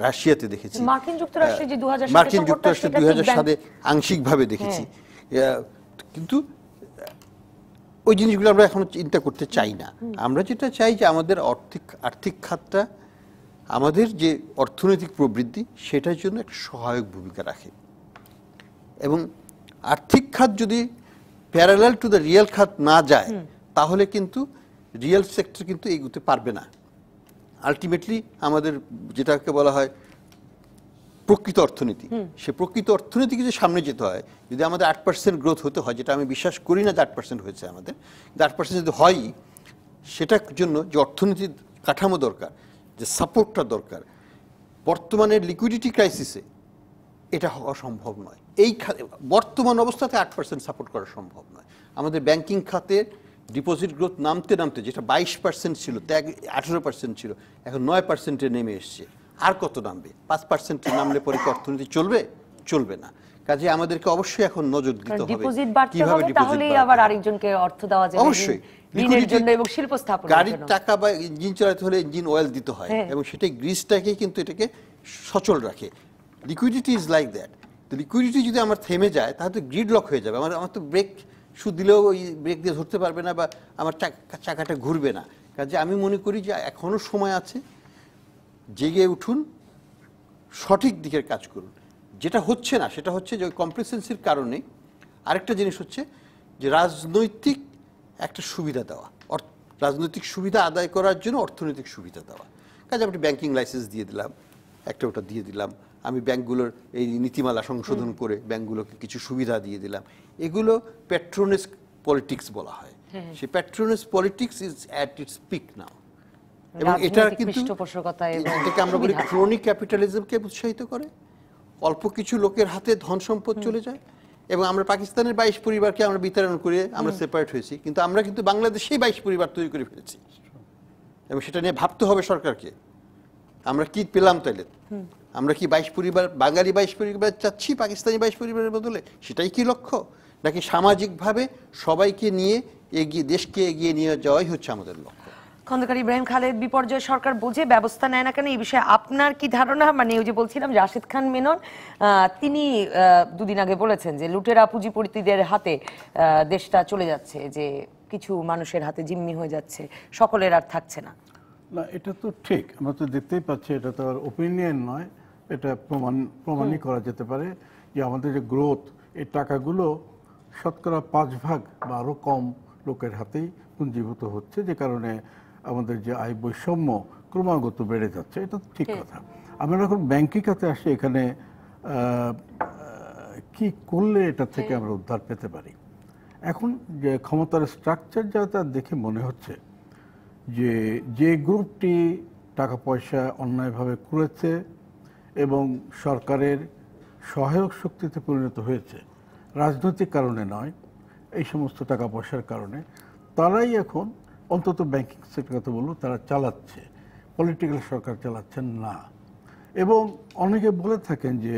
রাশিয়াতে দেখেছি, মার্কিন যুক্তরাষ্ট্রে যে 2007 মার্কিন যুক্তরাষ্ট্রে 2007 আংশিকভাবে দেখেছি। কিন্তু ওই জিনিসগুলো আমরা এখন চিন্তা করতে চাই না। আমরা যেটা চাই যে আমাদের আর্থিক খাতটা আমাদের যে অর্থনৈতিক প্রবৃদ্ধি সেটার জন্য একটা সহায়ক ভূমিকা রাখে, এবং আর্থিক খাত যদি প্যারালাল টু দ্য রিয়েল খাত না যায় তাহলে কিন্তু রিয়েল সেক্টর কিন্তু এগোতে পারবে না। আলটিমেটলি আমাদের যেটাকে বলা হয় প্রকৃত অর্থনীতি, সে প্রকৃত অর্থনীতিকে যে সামনে যেতে হয়, যদি আমাদের 8% গ্রোথ হতে হয়, যেটা আমি বিশ্বাস করি না যে 8% হয়েছে আমাদের, 8% যদি হয়, সেটার জন্য যে অর্থনীতির কাঠামো দরকার, যে সাপোর্টটা দরকার, বর্তমানে লিকুইডিটি ক্রাইসিসে এটা হওয়া সম্ভব নয়। এই বর্তমান অবস্থাতে 8% সাপোর্ট করা সম্ভব নয়। আমাদের ব্যাংকিং খাতে ডিপোজিট গ্রোথ নামতে নামতে, যেটা 22% ছিল, 18% ছিল, এখন 9%-এ নেমে এসছে। আর কত নামবে? 5%-এ নামলে পরে কি অর্থনীতি চলবে? চলবে না। কাজে আমাদেরকে অবশ্যই এখন নজর দিতে হবে ডিপোজিট বাড়তে হবে, তাহলেই আবার আরেকজনকে অর্থ দেওয়া যাবে অবশ্যই ঋণের জন্য এবং শিল্প স্থাপনের জন্য। গাড়ির টাকা বা ইঞ্জিন চালাতে হলে ইঞ্জিন অয়েল দিতে হয়, এবং সেটাই গ্রিসটাকে কিন্তু এটাকে সচল রাখে। Liquidity is like that. তো লিকুইডিটি যদি আমার থেমে যায় তাহলে তো গ্রিড লক হয়ে যাবে। আমার তো ব্রেক শু দিলেও ওই ব্রেক দিয়ে ধরতে পারবে না, বা আমার চাকাটা ঘুরবে না। কাজে আমি মনে করি যে এখনো সময় আছে, জেগে উঠুন, সঠিক দিকের কাজ করুন। যেটা হচ্ছে না সেটা হচ্ছে যে ওই কমপ্লেসেন্সির কারণে আরেকটা জিনিস হচ্ছে যে রাজনৈতিক একটা সুবিধা দেওয়া, রাজনৈতিক সুবিধা আদায় করার জন্য অর্থনৈতিক সুবিধা দেওয়া। কাজে আমি ব্যাংকিং লাইসেন্স দিয়ে দিলাম, একটা ওটা দিয়ে দিলাম, আমি ব্যাংকগুলোর এই নীতিমালা সংশোধন করে ব্যাংকগুলোকে কিছু সুবিধা দিয়ে দিলাম। এগুলো প্যাট্রোনেস পলিটিক্স বলা হয়। সেই patronage politics is at its peak now, এবং এটা কিন্তু এটাকে আমরা বলি ক্রনিক ক্যাপিটালিজমকে উৎসাহিত করে। অল্প কিছু লোকের হাতে ধন সম্পদ চলে যায়, এবং আমরা পাকিস্তানের 22 পরিবারকে আমরা বিতরণ করে আমরা সেপারেট হয়েছি, কিন্তু আমরা কিন্তু বাংলাদেশেই 22 পরিবার তৈরি করে ফেলেছি, এবং সেটা নিয়ে ভাবতে হবে সরকারকে। আমরা কি পেলাম তাইলে? আমরা কি 22 পরিবার, বাঙালি 22 পরিবার চাচ্ছি পাকিস্তানি 22 পরিবারের বদলে? সেটাই কি লক্ষ্য? নাকি সামাজিকভাবে সবাইকে নিয়ে দেশকে এগিয়ে নিয়ে যাওয়াই হচ্ছে আমাদের লক্ষ্য? খন্দকার ইব্রাহিম খালেদ, বিপর্যয় সরকার বুঝে ব্যবস্থা নেয় না কেন, এই বিষয়ে আপনার কি ধারণা? মানে ওই যে বলছিলাম, রাশেদ খান মেনন তিনি দুদিন আগে বলেছেন যে লুটেরা পুঁজিপতিদের হাতে দেশটা চলে যাচ্ছে, যে কিছু মানুষের হাতে জিম্মি হয়ে যাচ্ছে, সকলের আর থাকছে না। না, এটা তো ঠিক, আমরা তো দেখতেই পাচ্ছি, এটা তো আর ওপিনিয়ন নয়, এটা প্রমাণই করা যেতে পারে যে আমাদের যে গ্রোথ, এই টাকাগুলো শতকরা 5 ভাগ বা আরও কম লোকের হাতেই পুঞ্জীভূত হচ্ছে, যে কারণে আমাদের যে আয় বৈষম্য ক্রমাগত বেড়ে যাচ্ছে। এটা তো ঠিক কথা। আমরা এখন ব্যাংকিং খাতে আসি, এখানে কি করলে এটা থেকে আমরা উদ্ধার পেতে পারি। এখন যে ক্ষমতার স্ট্রাকচার যা তা দেখে মনে হচ্ছে যে গ্রুপটি টাকা পয়সা অন্যায়ভাবে কুড়েছে এবং সরকারের সহায়ক শক্তিতে পরিণত হয়েছে, রাজনৈতিক কারণে নয়, এই সমস্ত টাকা পয়সার কারণে, তারাই এখন অন্তত ব্যাংকিং সেক্টর কথা বলবো তারা চালাচ্ছে, পলিটিক্যাল সরকার চালাচ্ছেন না। এবং অনেকে বলে থাকেন যে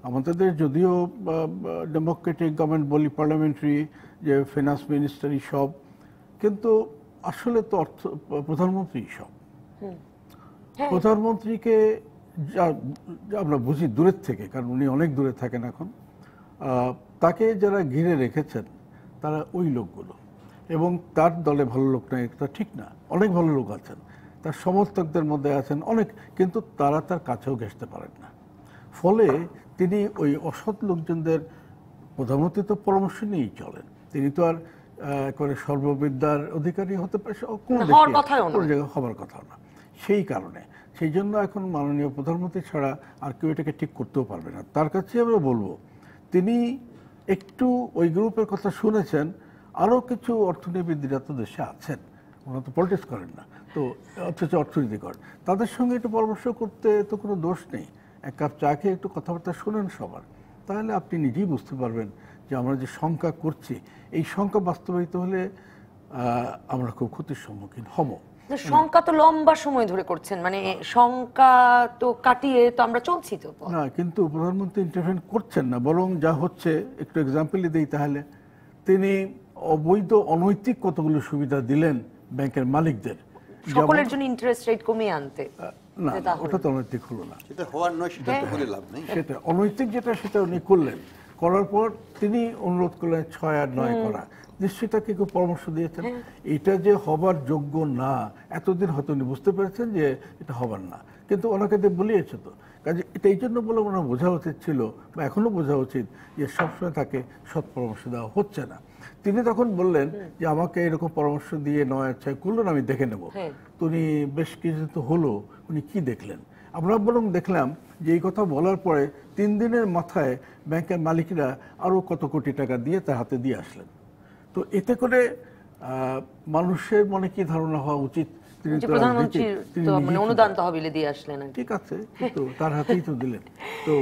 আমাদের যদিও ডেমোক্রেটিক গভর্নমেন্ট বলি, পার্লামেন্টারি, যে ফিনান্স মিনিস্টারি সব, কিন্তু আসলে তো প্রধানমন্ত্রী সব। প্রধানমন্ত্রীকে আমরা বুঝি দূরের থেকে, কারণ উনি অনেক দূরে থাকেন এখন, তাকে যারা ঘিরে রেখেছেন তারা ওই লোকগুলো, এবং তার দলে ভালো লোক নাই এটা ঠিক না, অনেক ভালো লোক আছেন, তার সমর্থকদের মধ্যে আছেন অনেক, কিন্তু তারা তার কাছেও ঘেঁষতে পারেন না। ফলে তিনি ওই অসৎ লোকজনদের, প্রধানমন্ত্রী তো পরামর্শ নিয়েই চলেন, তিনি তো আর করে সর্ববিদ্যার অধিকারী হতে পারে কোনো জায়গায় হবার কথা না। সেই জন্য এখন মাননীয় প্রধানমন্ত্রী ছাড়া আর কেউ এটাকে ঠিক করতেও পারবে না। তার কাছে আমরা বলবো, তিনি একটু ওই গ্রুপের কথা শুনেছেন, আরও কিছু অর্থনীতিবিদরা তো দেশে আছেন, ওনারা তো পলিটিক্স করেন না, তো অথচ অর্থনীতি করেন, তাদের সঙ্গে একটু পরামর্শ করতে তো কোনো দোষ নেই। এক কাপ চা খেয়ে একটু কথাবার্তা শোনেন সবার, তাহলে আপনি নিজেই বুঝতে পারবেন যে আমরা যে শঙ্কা করছি, এই শঙ্কা বাস্তবায়িত হলে আমরা খুব ক্ষতির সম্মুখীন হব। শঙ্কা তো লম্বা সময় ধরে করছেন, মানে শঙ্কা তো কাটিয়ে তো আমরা চলছি তো না, কিন্তু প্রধানমন্ত্রী ইন্টারভেন করছেন না, বরং যা হচ্ছে, একটু এক্সাম্পলই দিই তাহলে, তিনি অবৈধ অনৈতিক কতগুলো সুবিধা দিলেন ব্যাংকের মালিকদের। সকলের জন্য ইন্টারেস্ট রেট কমিয়ে আনতে না, যেটা হলো। ওটা তো অনৈতিক হলো না। সেটা হওয়ার নয়, সেটা তো বলে লাভ নেই। সেটা অনৈতিক যেটা সেটা উনি করলেন, করার পর তিনি অনুরোধ করলেন 6 আর 9 করা। নিশ্চয়ই তাকে কেউ পরামর্শ দিয়েছেন এটা যে হবার যোগ্য না, এতদিন হয়তো উনি বুঝতে পেরেছেন যে এটা হবার না, কিন্তু ওনাকে দিয়ে বলিয়েছে তো। কাজে এটা এই জন্য বলে ওনার বোঝা উচিত ছিল, বা এখনো বোঝা উচিত, যে সবসময় তাকে সৎ পরামর্শ দেওয়া হচ্ছে না। তিনি তখন বললেন যে আমাকে এরকম পরামর্শ দিয়ে 9 আর 6 করলেন, আমি দেখে নেব। তো উনি বেশ কিছু তো হলো, উনি কি দেখলেন? আমরা বরং দেখলাম যে এই কথা বলার পরে 3 দিনের মাথায় ব্যাংকের মালিকরা আরো কত কোটি টাকা দিয়ে তার হাতে দিয়ে আসলেন। তো এতে করে মানুষের মনে কি ধারণা হওয়া উচিত, তিনি তো প্রধানমন্ত্রীর তো মানে অনুদান তহবিলে দিয়ে আসলেন আর কি। ঠিক আছে, কিন্তু তার হাতেই তো দিলেন। তো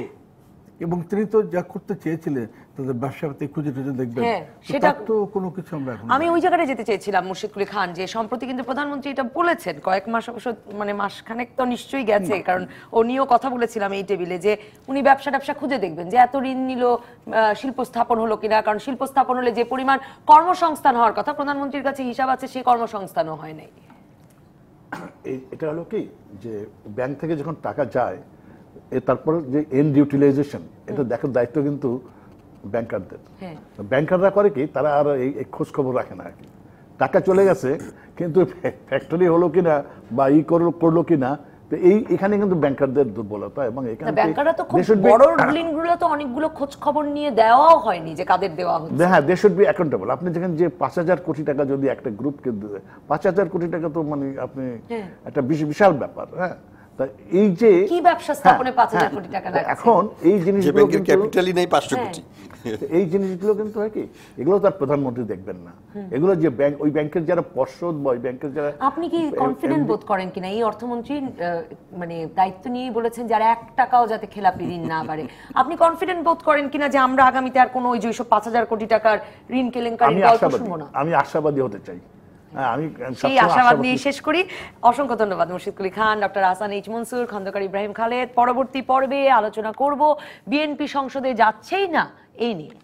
এবং তিনি তো যা করতে চেয়েছিলেন তাদের ব্যবসাতে খুঁজে টুজে দেখবেন, সেটা তো কোনো কিছু আমরা এখন আমি ওই জায়গাটা যেতে চেয়েছিলাম মুর্শিদ কুলি খান, যে সম্প্রতি কিন্তু প্রধানমন্ত্রী এটা বলেছেন, কয়েক মাস অবশ্য মানে মাসখানেক তো নিশ্চয়ই গেছে, কারণ ও নিয়েও কথা বলেছিলাম এই টেবিলে, যে উনি ব্যবসা খুঁজে দেখবেন যে এত ঋণ নিল শিল্প স্থাপন হলো কিনা, কারণ শিল্প স্থাপন হলে যে পরিমাণ কর্মসংস্থান হওয়ার কথা প্রধানমন্ত্রীর কাছে হিসাব আছে, সেই কর্মসংস্থানও হয় নাই। এটা হলো কি যে ব্যাংক থেকে যখন টাকা যায়, তারপর যে এন্ড ইউটিলাইজেশন, এটা দেখার দায়িত্ব কিন্তু ব্যাংকারদের। ব্যাংকাররা করে কি, তারা আর এই খোঁজ খবর রাখে না আর কি। টাকা চলে গেছে, কিন্তু ফ্যাক্টরি হলো কিনা বা করলো কিনা, তো এখানে কিন্তু ব্যাংকারদের দুর্বলতা। এবং এখানে ব্যাংকাররা তো খুব বড় ঋণগুলো তো অনেকগুলো খোঁজ খবর নিয়ে দেওয়াও হয়নি যে কাদের দেওয়া হচ্ছে। হ্যাঁ, দে শুড বি অ্যাকাউন্টেবল। আপনি যেখানে যে 5,000 কোটি টাকা যদি একটা গ্রুপকে 5,000 কোটি টাকা, তো মানে আপনি একটা বিশাল ব্যাপার। হ্যাঁ, এই যে কি ব্যবসা স্থাপনে 5,000 কোটি টাকা লাগছে, এখন এই জিনিসগুলো কিন্তু ক্যাপিটালই নাই 500 কোটি। এই জিনিসগুলো কিন্তু হয় কি, এগুলো তার প্রধানমন্ত্রী দেখবেন না। এগুলো যে ব্যাংক, ওই ব্যাংকের যারা পর্ষদ বা ওই ব্যাংকের যারা, আপনি কি কনফিডেন্ট বোধ করেন কিনা এই অর্থমন্ত্রী মানে দায়িত্ব নিয়ে বলেছেন যারা 1 টাকাও যাতে খেলাপি ঋণ না বাড়ে, আপনি কনফিডেন্ট বোধ করেন কিনা যে আমরা আগামীতে আর কোনো ওই যে 5,000 কোটি টাকার ঋণ কেলেঙ্কারির গল্প শুনবো না? আমি আশাবাদী হতে চাই। আমি সেই আশাবাদ নিয়ে শেষ করি। অসংখ্য ধন্যবাদ মুর্শিদ কুলি খান, ডক্টর আহসান এইচ মনসুর, খন্দকার ইব্রাহিম খালেদ। পরবর্তী পর্বে আলোচনা করব বিএনপি সংসদে যাচ্ছেই না এই নিয়ে।